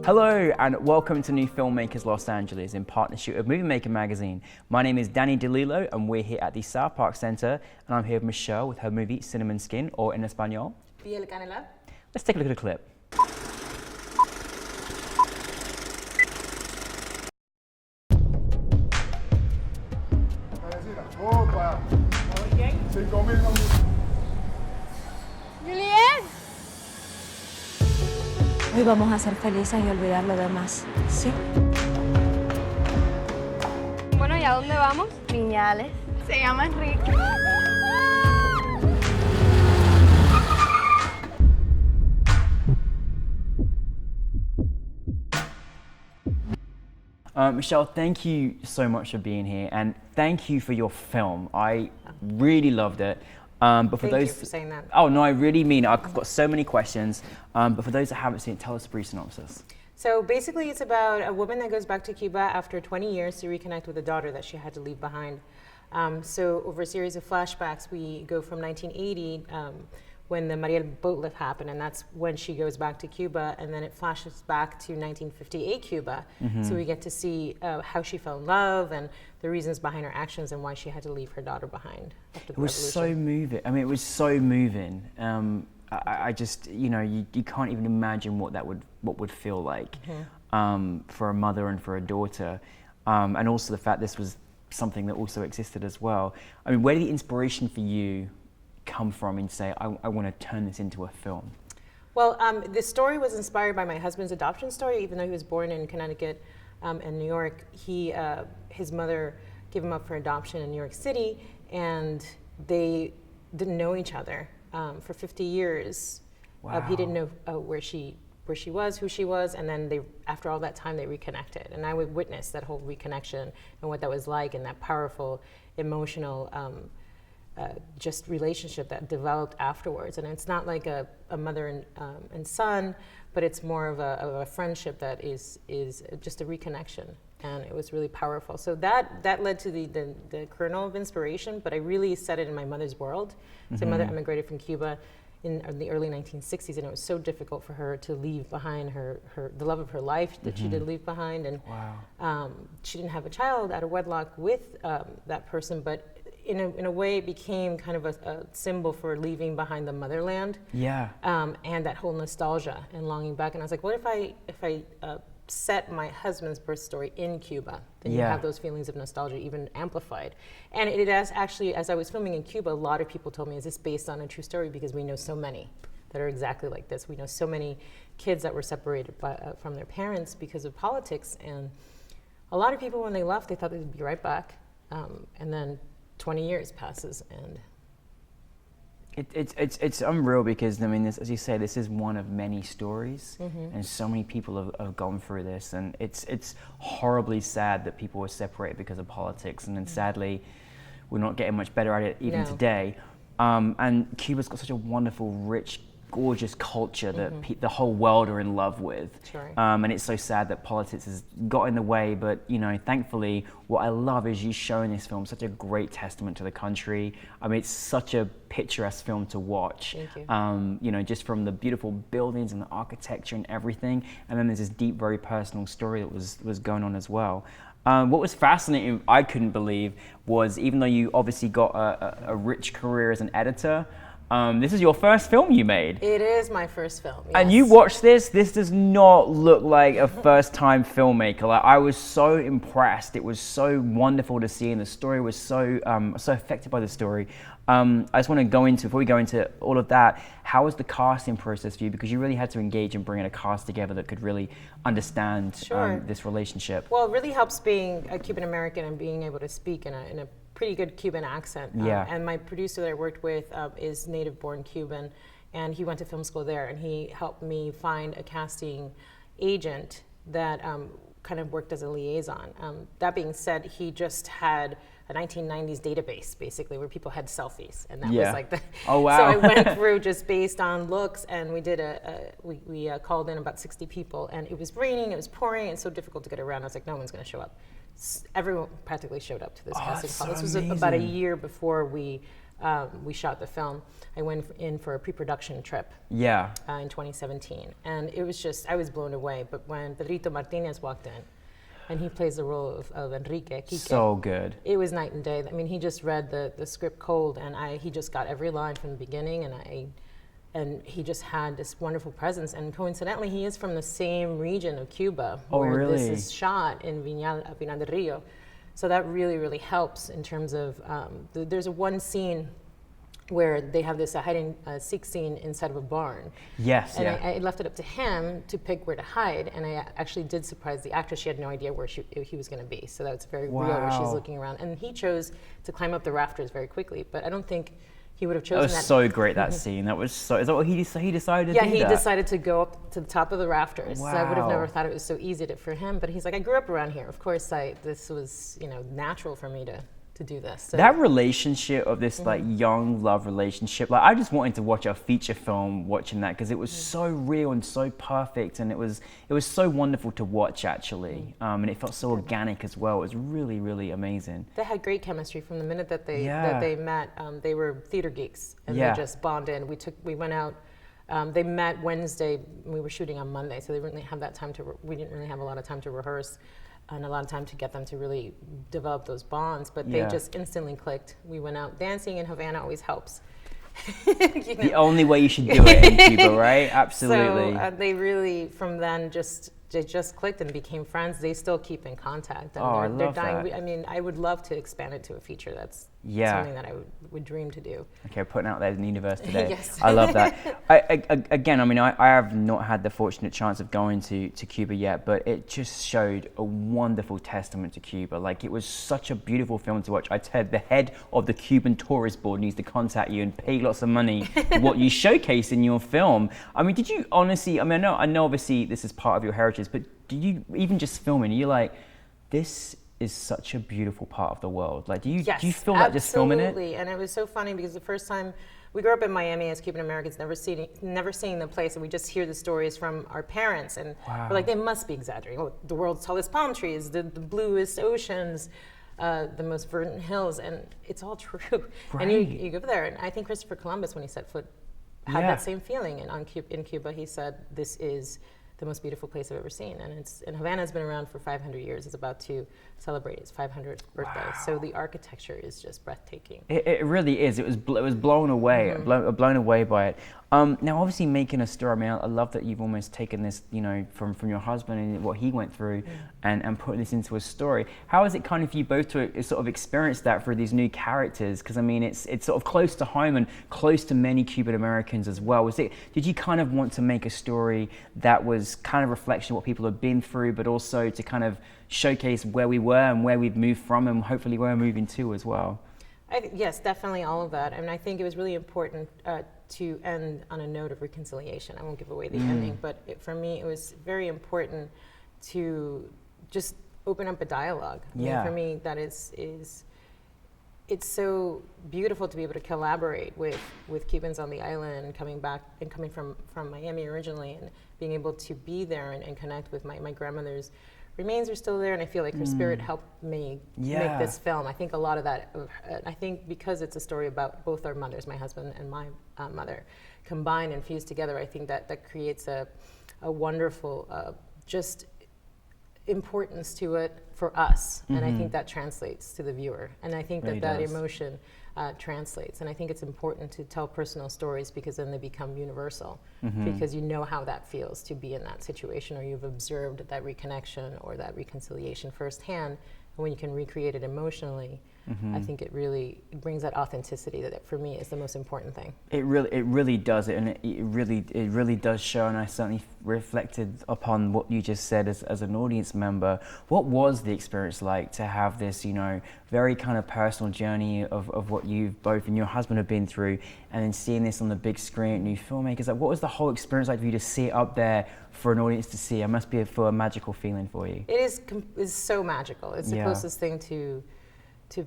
Hello and welcome to New Filmmakers Los Angeles in partnership with Movie Maker magazine. My name is Danny DeLillo and we're here at the South Park Center, and I'm here with Michelle with her movie Cinnamon Skin, or in Espanol, Piel Canela. Let's take a look at the clip. Juliet. Hoy vamos a ser felices y olvidar lo demás, ¿sí? Bueno, ¿y a dónde vamos? Viñales. Se llama Enrique. Michelle, thank you so much for being here, and thank you for your film. I really loved it. But for Thank those, you for saying that. Oh no, I really mean it. I've got so many questions. But for those that haven't seen it, tell us a brief synopsis. So basically it's about a woman that goes back to Cuba after 20 years to reconnect with a daughter that she had to leave behind. So over a series of flashbacks, we go from 1980, when the Mariel boat lift happened, and that's when she goes back to Cuba, and then it flashes back to 1958 Cuba. So we get to see how she fell in love and the reasons behind her actions and why she had to leave her daughter behind after the It was so moving. I mean, it was so moving. I just, you know, you can't even imagine what would feel like for a mother and for a daughter, and also the fact this was something that also existed as well. I mean, where did the inspiration for you come from and say, I want to turn this into a film? Well, the story was inspired by my husband's adoption story. Even though he was born in Connecticut and New York, his mother gave him up for adoption in New York City, and they didn't know each other for 50 years. Wow. He didn't know where she was, who she was, and then after all that time, they reconnected. And I would witness that whole reconnection and what that was like, and that powerful, emotional, just relationship that developed afterwards. And it's not like a mother and son, but it's more of a friendship that is just a reconnection. And it was really powerful. So that led to the kernel of inspiration, but I really set it in my mother's world. So my mother emigrated from Cuba in the early 1960s, and it was so difficult for her to leave behind the love of her life that she did leave behind. And she didn't have a child out of wedlock with that person, but in a way it became kind of a symbol for leaving behind the motherland. Yeah. And that whole nostalgia and longing back. And I was like, what if I set my husband's birth story in Cuba? Then you have those feelings of nostalgia even amplified. And it has actually, as I was filming in Cuba, a lot of people told me, is this based on a true story? Because we know so many that are exactly like this. We know so many kids that were separated from their parents because of politics. And a lot of people, when they left, they thought they'd be right back. And then 20 years passes, and it's unreal, because I mean, as you say, this is one of many stories, and so many people have gone through this, and it's horribly sad that people were separated because of politics, and then sadly, we're not getting much better at it even today. And Cuba's got such a wonderful, rich, gorgeous culture that the whole world are in love with. Sure. And it's so sad that politics has got in the way, but you know, thankfully, what I love is you showing this film such a great testament to the country. I mean, it's such a picturesque film to watch. Thank you. You know, just from the beautiful buildings and the architecture and everything, and then there's this deep, very personal story that was going on as well. What was fascinating, I couldn't believe, was even though you obviously got a rich career as an editor, this is your first film you made. It is my first film, yes. And you watched this does not look like a first-time filmmaker. Like, I was so impressed. It was so wonderful to see, and the story was so affected by the story. I just want to go into, before we go into all of that, how was the casting process for you? Because you really had to engage in bringing a cast together that could really understand this relationship. Well, it really helps being a Cuban American and being able to speak in a pretty good Cuban accent. And my producer that I worked with is native-born Cuban, and he went to film school there, and he helped me find a casting agent that kind of worked as a liaison. That being said, he just had a 1990s database, basically, where people had selfies, and that was like the. Oh wow! So I went through just based on looks, and we did we called in about 60 people, and it was raining, it was pouring, and so difficult to get around. I was like, no one's going to show up. Everyone practically showed up to this casting call. This was about a year before we we shot the film, I went in for a pre-production trip Yeah. in 2017. And it was just, I was blown away. But when Pedrito Martinez walked in, and he plays the role of Enrique, Quique, So good. it was night and day. I mean, he just read the script cold, and he just got every line from the beginning, and he just had this wonderful presence. And coincidentally, he is from the same region of Cuba where really? this is shot in Pinar del Rio. So that really, really helps in terms of, there's one scene where they have this hide-and-seek scene inside of a barn. Yes, and yeah. I left it up to him to pick where to hide, and I actually did surprise the actress. She had no idea where he was going to be, so that's very real where she's Wow. looking around. And he chose to climb up the rafters very quickly, but I don't think he would have That chosen was so great, that scene. That was so, is that what he decided to Yeah, do he that? decided to go up to the top of the rafters. So I would have Wow. never thought it was so easy for him, but he's like, I grew up around here. Of course, this was, natural for me to do this. So That relationship of this like young love relationship, like I just wanted to watch a feature film watching that because it was so real and so perfect, and it was so wonderful to watch actually, and it felt so organic as well. It was really, really amazing. they had great chemistry from the minute that they Yeah. met. They were theater geeks, and Yeah. they just bonded. We went out. They met Wednesday. We were shooting on Monday, so they didn't really have that time we didn't really have a lot of time to rehearse, and a lot of time to get them to really develop those bonds. But they Yeah. just instantly clicked. We went out dancing in Havana. Always helps. The only way you should do it in Cuba, right? Absolutely. So they really, from then, they just clicked and became friends. They still keep in contact. And Oh, I they're love dying. that. I mean, I would love to expand it to a feature. That's Yeah. something that I would dream to do. Okay, putting out there in the universe today. Yes. I love that. Again, I mean, I have not had the fortunate chance of going to Cuba yet, but it just showed a wonderful testament to Cuba. Like, it was such a beautiful film to watch. I said the head of the Cuban Tourist Board needs to contact you and pay lots of money for what you showcase in your film. I mean, did you honestly, I mean, I know obviously this is part of your heritage, but did you even just filming, you're like, this is such a beautiful part of the world. Like, do you feel that just filming it? Absolutely. And it was so funny because the first time we grew up in Miami as Cuban Americans, never seeing the place, and we just hear the stories from our parents, and we're like, they must be exaggerating. Oh, the world's tallest palm trees, the bluest oceans, the most verdant hills, and it's all true. Right. And you go there, and I think Christopher Columbus, when he set foot, had Yeah. that same feeling. And in Cuba, he said, this is the most beautiful place I've ever seen. And Havana's been around for 500 years. It's about to celebrate its 500th birthday. So the architecture is just breathtaking. It really is. It was blown away, blown away by it. Now, obviously, making a story. I mean, I love that you've almost taken this, from your husband and what he went through, and putting this into a story. How is it kind of for you both to sort of experience that through these new characters? Because I mean, it's sort of close to home and close to many Cuban Americans as well. Did you kind of want to make a story that was kind of a reflection of what people have been through, but also to kind of showcase where we were and where we've moved from, and hopefully where we're moving to as well? Yes, definitely all of that. I mean, I think it was really important to end on a note of reconciliation. I won't give away the ending, but for me, it was very important to just open up a dialogue. I mean, for me, that is it's so beautiful to be able to collaborate with Cubans on the island, and coming from Miami originally, and being able to be there and connect with my grandmother's remains are still there, and I feel like her spirit helped me make this film. I think a lot of that, I think because it's a story about both our mothers, my husband and my mother, combined and fused together, I think that creates a wonderful just importance to it for us, and I think that translates to the viewer, and I think Really that does. emotion translates, and I think it's important to tell personal stories because then they become universal, because you know how that feels to be in that situation, or you've observed that reconnection or that reconciliation firsthand, and when you can recreate it emotionally, I think it really brings that authenticity that for me is the most important thing. It really does it, and it really does show. And I certainly reflected upon what you just said as an audience member. What was the experience like to have this, very kind of personal journey of what you both and your husband have been through, and then seeing this on the big screen at New Filmmakers? Like, what was the whole experience like for you to see it up there for an audience to see? It must be a magical feeling for you. It is so magical. It's the closest thing to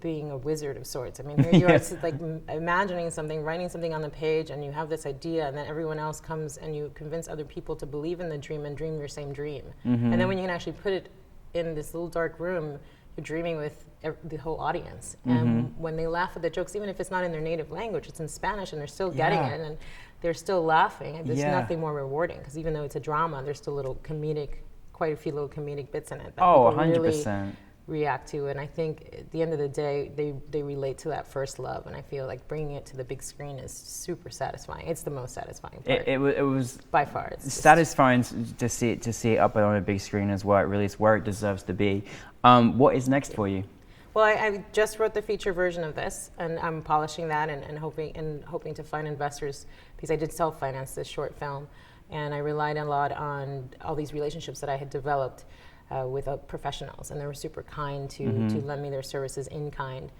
being a wizard of sorts. I mean, here you are, it's like imagining something, writing something on the page, and you have this idea, and then everyone else comes and you convince other people to believe in the dream and dream your same dream. And then when you can actually put it in this little dark room, dreaming with the whole audience. And when they laugh at the jokes, even if it's not in their native language, it's in Spanish, and they're still getting it, and they're still laughing. And there's nothing more rewarding, because even though it's a drama, there's still quite a few little comedic bits in it that people 100%. really react to. And I think at the end of the day, they relate to that first love, and I feel like bringing it to the big screen is super satisfying. It's the most satisfying part. It was by far. It's satisfying to see it up on a big screen as well. It really is where it deserves to be. What is next for you? Well, I just wrote the feature version of this, and I'm polishing that and hoping to find investors, because I did self-finance this short film, and I relied a lot on all these relationships that I had developed with professionals, and they were super kind to lend me their services in kind.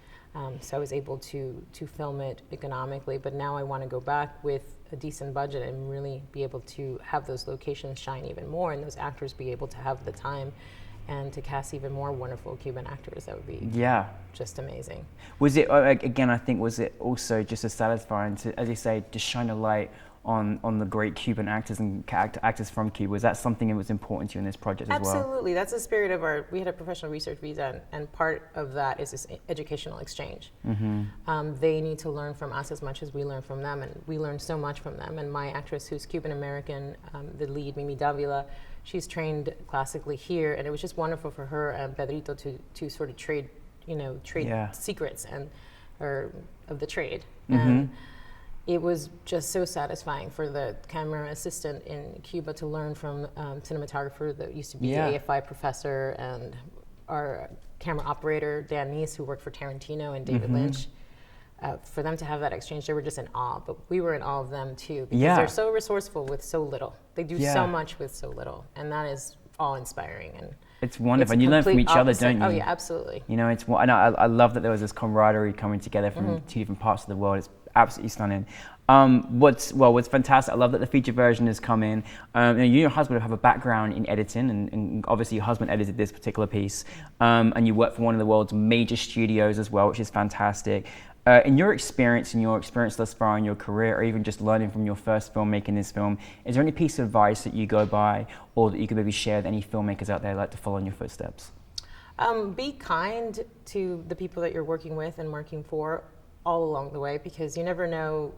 So I was able to film it economically, but now I want to go back with a decent budget and really be able to have those locations shine even more, and those actors be able to have the time and to cast even more wonderful Cuban actors. That would be just amazing. Was it, again, I think, was it also just as satisfying to, as you say, to shine a light on the great Cuban actors and actors from Cuba? Was that something that was important to you in this project as well? Absolutely. That's the spirit of we had a professional research visa, and part of that is this educational exchange. They need to learn from us as much as we learn from them, and we learn so much from them. And my actress, who's Cuban American, the lead, Mimi Davila, she's trained classically here, and it was just wonderful for her and Pedrito to sort of trade secrets of the trade. And it was just so satisfying for the camera assistant in Cuba to learn from cinematographer that used to be the AFI professor, and our camera operator, Dan Neese, who worked for Tarantino and David Lynch. For them to have that exchange, they were just in awe, but we were in awe of them too, because they're so resourceful with so little. They do so much with so little, and that is awe-inspiring. And it's wonderful, and you learn from each other, don't you? Oh yeah, absolutely. You know, I love that there was this camaraderie coming together from two different parts of the world. It's absolutely stunning. What's fantastic, I love that the feature version has come in. You and your husband have a background in editing, and obviously your husband edited this particular piece, and you work for one of the world's major studios as well, which is fantastic. In your experience thus far in your career, or even just learning from your first film making this film, is there any piece of advice that you go by, or that you could maybe share with any filmmakers out there who'd like to follow in your footsteps? Be kind to the people that you're working with and working for all along the way, because you never know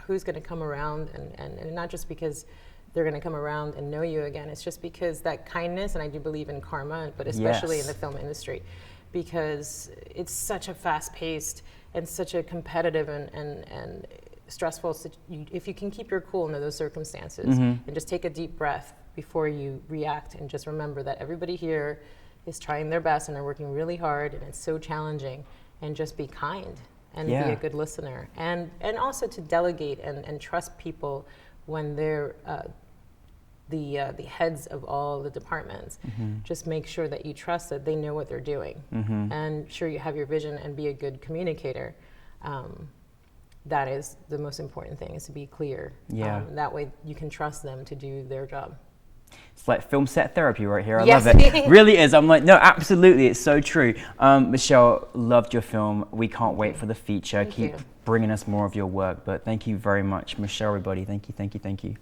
who's going to come around, and not just because they're going to come around and know you again. It's just because that kindness, and I do believe in karma, but especially in the film industry, because it's such a fast-paced and such a competitive and stressful, if you can keep your cool under those circumstances and just take a deep breath before you react, and just remember that everybody here is trying their best and they're working really hard, and it's so challenging, and just be kind and be a good listener, and also to delegate and trust people when they're the heads of all the departments. Just make sure that you trust that they know what they're doing, and sure you have your vision and be a good communicator. That is the most important thing, is to be clear. That way you can trust them to do their job. It's like film set therapy right here. I love it. Really is. I'm like, no, absolutely. It's so true. Michelle, loved your film. We can't wait for the feature. Keep bringing us more of your work. But thank you very much, Michelle, everybody. Thank you, thank you, thank you.